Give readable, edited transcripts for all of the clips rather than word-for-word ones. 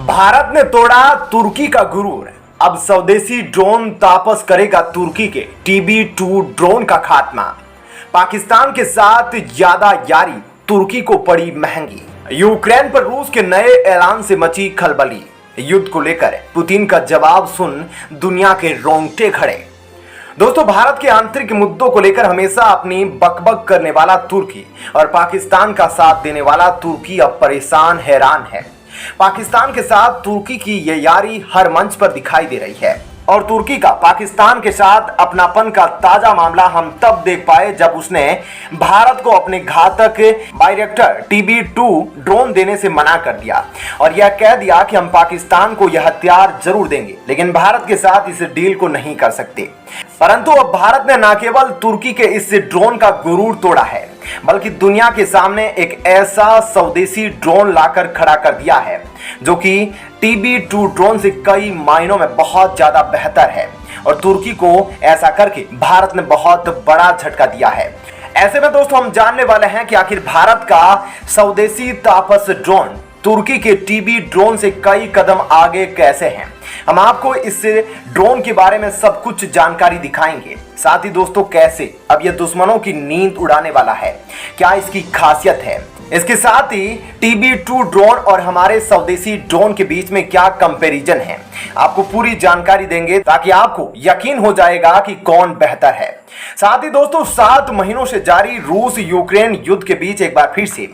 भारत ने तोड़ा तुर्की का गुरूर। अब स्वदेशी ड्रोन तापस करेगा तुर्की के TB2 ड्रोन का खात्मा। पाकिस्तान के साथ ज्यादा यारी तुर्की को पड़ी महंगी। यूक्रेन पर रूस के नए ऐलान से मची खलबली। युद्ध को लेकर पुतिन का जवाब सुन दुनिया के रोंगटे खड़े। दोस्तों, भारत के आंतरिक मुद्दों को लेकर हमेशा अपनी बकबक करने वाला तुर्की और पाकिस्तान का साथ देने वाला तुर्की अब परेशान हैरान है। पाकिस्तान के साथ तुर्की की ये यारी हर मंच पर दिखाई दे रही है और तुर्की का पाकिस्तान के साथ अपनापन का ताजा मामला हम तब देख पाए जब उसने भारत को अपने घातक बायरेक्टर TB2 ड्रोन देने से मना कर दिया और यह कह दिया कि हम पाकिस्तान को यह हथियार जरूर देंगे, लेकिन भारत के साथ इस डील को नहीं कर सकते। परंतु अब भारत ने न केवल तुर्की के इस ड्रोन का गुरूर तोड़ा है, बल्कि दुनिया के सामने एक ऐसा स्वदेशी ड्रोन लाकर खड़ा कर दिया है जो कि TB2 ड्रोन से कई मायनों में बहुत ज्यादा बेहतर है और तुर्की को ऐसा करके भारत ने बहुत बड़ा झटका दिया है। ऐसे में दोस्तों, हम जानने वाले हैं कि आखिर भारत का स्वदेशी तापस ड्रोन तुर्की के TB ड्रोन से कई कदम आगे कैसे हैं। हम आपको इस ड्रोन के बारे में सब कुछ जानकारी दिखाएंगे। साथ ही दोस्तों, कैसे अब यह दुश्मनों की नींद उड़ाने वाला है, क्या इसकी खासियत है। इसके साथ ही TB2 ड्रोन और हमारे स्वदेशी ड्रोन के बीच में क्या कंपैरिजन है, आपको पूरी जानकारी देंगे ताकि आपको यकीन हो जाएगा कि कौन बेहतर है। साथ ही दोस्तों, 7 महीनों से जारी रूस यूक्रेन युद्ध के बीच एक बार फिर से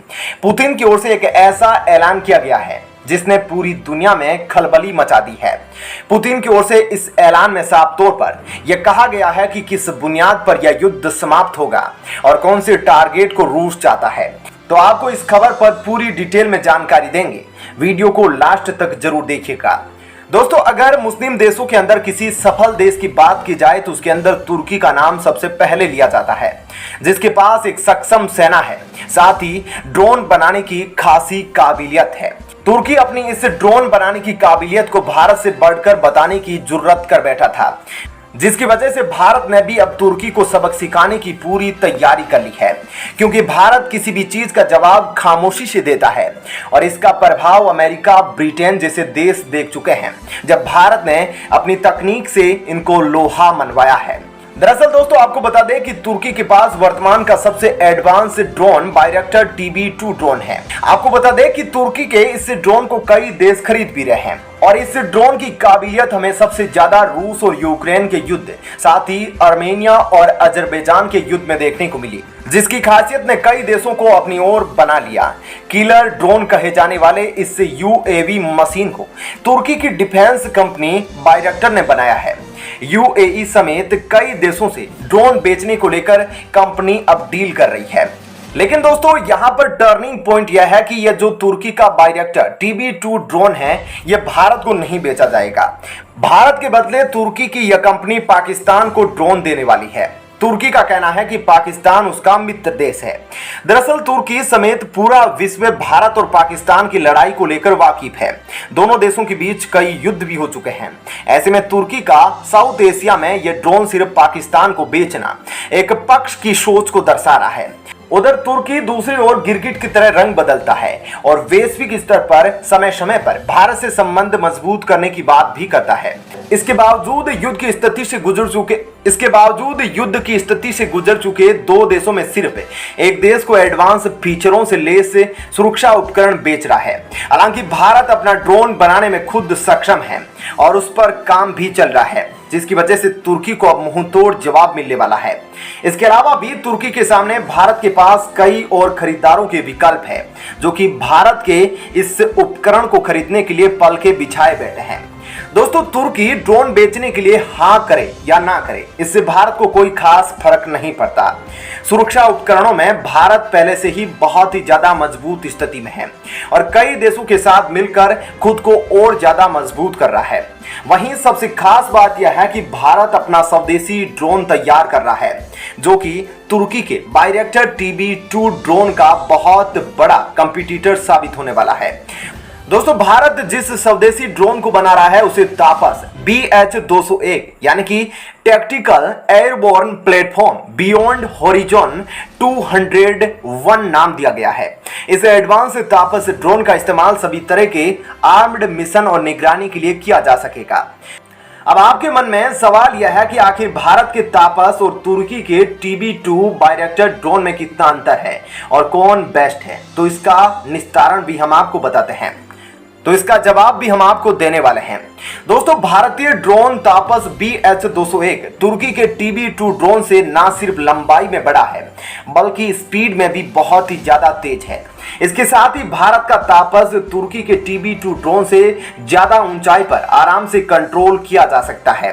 पुतिन की ओर से एक ऐसा ऐलान किया गया है जिसने पूरी दुनिया में खलबली मचा दी है। पुतिन की ओर से इस ऐलान में साफ तौर पर यह कहा गया है कि किस बुनियाद पर यह युद्ध समाप्त होगा और कौन से टारगेट को रूस चाहता है। तो आपको इस खबर पर पूरी डिटेल में जानकारी देंगे, वीडियो को लास्ट तक जरूर देखिएगा। दोस्तों, अगर मुस्लिम देशों के अंदर किसी सफल देश की बात की जाए तो उसके अंदर तुर्की का नाम सबसे पहले लिया जाता है, जिसके पास एक सक्षम सेना है, साथ ही ड्रोन बनाने की खासी काबिलियत है। तुर्की अपनी इस ड्रोन बनाने की काबिलियत को भारत से बढ़कर बताने की जुर्रत कर बैठा था, जिसकी वजह से भारत ने भी अब तुर्की को सबक सिखाने की पूरी तैयारी कर ली है, क्योंकि भारत किसी भी चीज का जवाब खामोशी से देता है और इसका प्रभाव अमेरिका, ब्रिटेन जैसे देश देख चुके हैं जब भारत ने अपनी तकनीक से इनको लोहा मनवाया है। दरअसल दोस्तों, आपको बता दें कि तुर्की के पास वर्तमान का सबसे एडवांस ड्रोन बायरेक्टर TB2 ड्रोन है। आपको बता दें कि तुर्की के इस ड्रोन को कई देश खरीद भी रहे हैं और इस ड्रोन की काबिलियत हमें सबसे ज्यादा रूस और यूक्रेन के युद्ध, साथ ही आर्मेनिया और अजरबैजान के युद्ध में देखने को मिली, जिसकी खासियत ने कई देशों को अपनी ओर बना लिया। किलर ड्रोन कहे जाने वाले इस UAV मशीन को तुर्की की डिफेंस कंपनी बायरेक्टर ने बनाया है। UAE समेत कई देशों से ड्रोन बेचने को लेकर कंपनी अब डील कर रही है। लेकिन दोस्तों, यहां पर टर्निंग पॉइंट यह है कि यह जो तुर्की का बायरेक्टर TB2 ड्रोन है, यह भारत को नहीं बेचा जाएगा। भारत के बदले तुर्की की यह कंपनी पाकिस्तान को ड्रोन देने वाली है। तुर्की का कहना है कि पाकिस्तान उसका मित्र देश है। दरअसल तुर्की समेत पूरा विश्व भारत और पाकिस्तान की लड़ाई को लेकर वाकिफ है। दोनों देशों के बीच कई युद्ध भी हो चुके हैं। ऐसे में तुर्की का साउथ एशिया में यह ड्रोन सिर्फ पाकिस्तान को बेचना एक पक्ष की सोच को दर्शा रहा है। उधर तुर्की दूसरी ओर गिरगिट की तरह रंग बदलता है और वैश्विक स्तर पर समय समय पर भारत से संबंध मजबूत करने की बात भी करता है। इसके बावजूद युद्ध की स्थिति से गुजर चुके दो देशों में सिर्फ एक देश को एडवांस फीचरों से लैस सुरक्षा उपकरण बेच रहा है। हालांकि भारत अपना ड्रोन बनाने में खुद सक्षम है और उस पर काम भी चल रहा है, जिसकी वजह से तुर्की को अब मुंहतोड़ जवाब मिलने वाला है। इसके अलावा भी तुर्की के सामने भारत के पास कई और खरीदारों के विकल्प है, जो कि भारत के इस उपकरण को खरीदने के लिए पलके बिछाए बैठे हैं। दोस्तों, तुर्की ड्रोन बेचने के लिए हाँ करे या ना करे, इससे भारत को कोई खास फर्क नहीं पड़ता। सुरक्षा उपकरणों में भारत पहले से ही बहुत ही ज्यादा मजबूत स्थिति में है और कई देशों के साथ मिलकर खुद को और ज्यादा मजबूत कर रहा है। वहीं सबसे खास बात यह है कि भारत अपना स्वदेशी ड्रोन तैयार कर रहा है, जो कि तुर्की के बायरेक्टर TB2 ड्रोन का बहुत बड़ा कंपटीटर साबित होने वाला है। दोस्तों, भारत जिस स्वदेशी ड्रोन को बना रहा है उसे तापस BH-201 यानी कि tactical airborne platform beyond horizon 201 नाम दिया गया है। इस एडवांस तापस ड्रोन का इस्तेमाल सभी तरह के आर्म्ड मिशन और निगरानी के लिए किया जा सकेगा। अब आपके मन में सवाल यह है कि आखिर भारत के तापस और तुर्की के TB2 बायरैक्टर ड्रोन में कितना अंतर है और कौन बेस्ट है, तो इसका निस्तारण भी हम आपको बताते हैं, तो इसका जवाब भी हम आपको देने वाले हैं। दोस्तों, भारतीय ड्रोन तापस BH-201 तुर्की के TB2 ड्रोन से ना सिर्फ लंबाई में बड़ा है बल्कि स्पीड में भी बहुत ही ज्यादा तेज है। इसके साथ ही भारत का तापस तुर्की के TB2 ड्रोन से ज्यादा ऊंचाई पर आराम से कंट्रोल किया जा सकता है।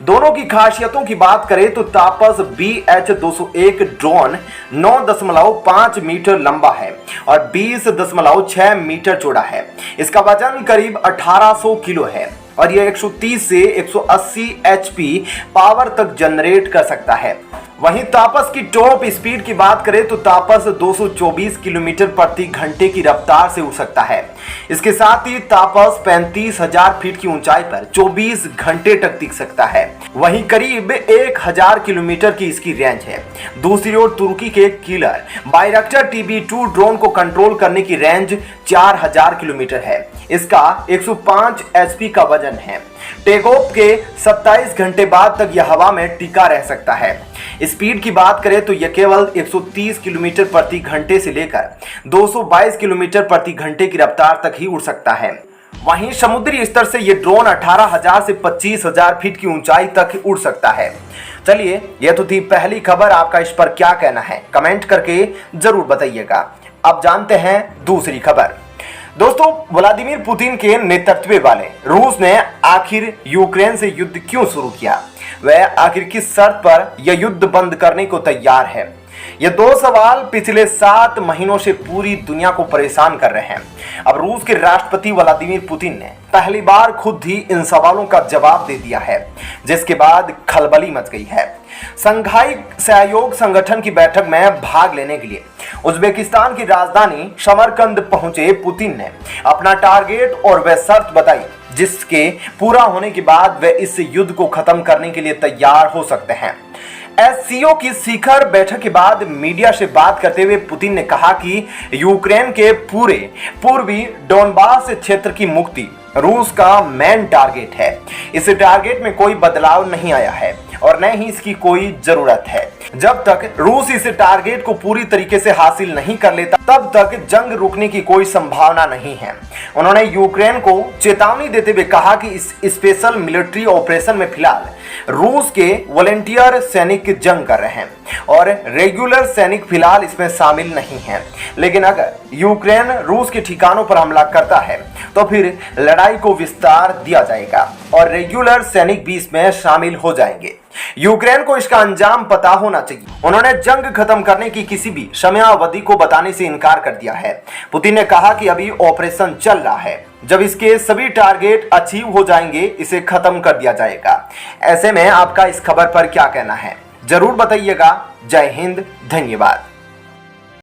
दोनों की खासियतों की बात करें तो तापस BH-201 ड्रोन 9.5 मीटर लंबा है और 20.6 मीटर चौड़ा है। इसका वजन करीब 1800 किलो है और यह 130 से 180 HP पावर तक जनरेट कर सकता है। वहीं तापस की टॉप स्पीड की बात करें तो तापस 224 किलोमीटर प्रति घंटे की रफ्तार से उड़ सकता है। इसके साथ ही तापस 35,000 फीट की ऊंचाई पर 24 घंटे तक टिक सकता है। वहीं करीब 1000 किलोमीटर की इसकी रेंज है। दूसरी ओर तुर्की के किलर बायरैक्टर TB2 ड्रोन को कंट्रोल करने की रेंज 4000 किलोमीटर है। इसका 105 HP का वजन है। टेक ऑफ के 27 घंटे बाद तक यह हवा में टिका रह सकता है। स्पीड की बात करें तो यह केवल 130 किलोमीटर प्रति घंटे से लेकर 222 किलोमीटर प्रति घंटे की रफ्तार तक ही उड़ सकता है। वहीं समुद्री स्तर से यह ड्रोन 18,000 से 25,000 फीट की ऊंचाई तक उड़ सकता है। चलिए, यह तो थी पहली खबर। आपका इस पर क्या कहना है कमेंट करके जरूर बताइएगा। अब जानते हैं दूसरी खबर। दोस्तों, व्लादिमीर पुतिन के नेतृत्व वाले रूस ने आखिर यूक्रेन से युद्ध क्यों शुरू किया? वह आखिर किस शर्त पर यह युद्ध बंद करने को तैयार है? ये दो सवाल पिछले 7 महीनों से पूरी दुनिया को परेशान कर रहे हैं। अब रूस के राष्ट्रपति व्लादिमीर पुतिन ने पहली बार खुद ही इन सवालों का जवाब दे दिया है, जिसके बाद खलबली मच गई है। संघाई सहयोग संगठन की बैठक में भाग लेने के लिए उज्बेकिस्तान की राजधानी समरकंद पहुंचे पुतिन ने अपना टारगेट और वह शर्त बताई जिसके पूरा होने के बाद वे इस युद्ध को खत्म करने के लिए तैयार हो सकते हैं। SCO की शिखर बैठक के बाद मीडिया से बात करते हुए पुतिन ने कहा कि यूक्रेन के पूरे पूर्वी डोनबास क्षेत्र की मुक्ति रूस का मेन टारगेट है। इस टारगेट में कोई बदलाव नहीं आया है और न ही इसकी कोई जरूरत है। जब तक रूस इस टारगेट को पूरी तरीके से हासिल नहीं कर लेता तब तक जंग रुकने की कोई संभावना नहीं है। उन्होंने यूक्रेन को चेतावनी देते हुए कहा कि इस स्पेशल मिलिट्री ऑपरेशन में फिलहाल रूस के वॉलेंटियर सैनिक जंग कर रहे हैं और रेगुलर सैनिक फिलहाल इसमें शामिल नहीं हैं। लेकिन अगर यूक्रेन रूस के ठिकानों पर हमला करता है तो फिर लड़ाई को विस्तार दिया जाएगा और रेगुलर सैनिक भी इसमें शामिल हो जाएंगे। यूक्रेन को इसका अंजाम पता होना चाहिए। उन्होंने जंग खत्म करने की किसी भी समयावधि को बताने से इनकार कर दिया है। पुतिन ने कहा कि अभी ऑपरेशन चल रहा है, जब इसके सभी टारगेट अचीव हो जाएंगे इसे खत्म कर दिया जाएगा। ऐसे में आपका इस खबर पर क्या कहना है जरूर बताइएगा। जय हिंद, धन्यवाद।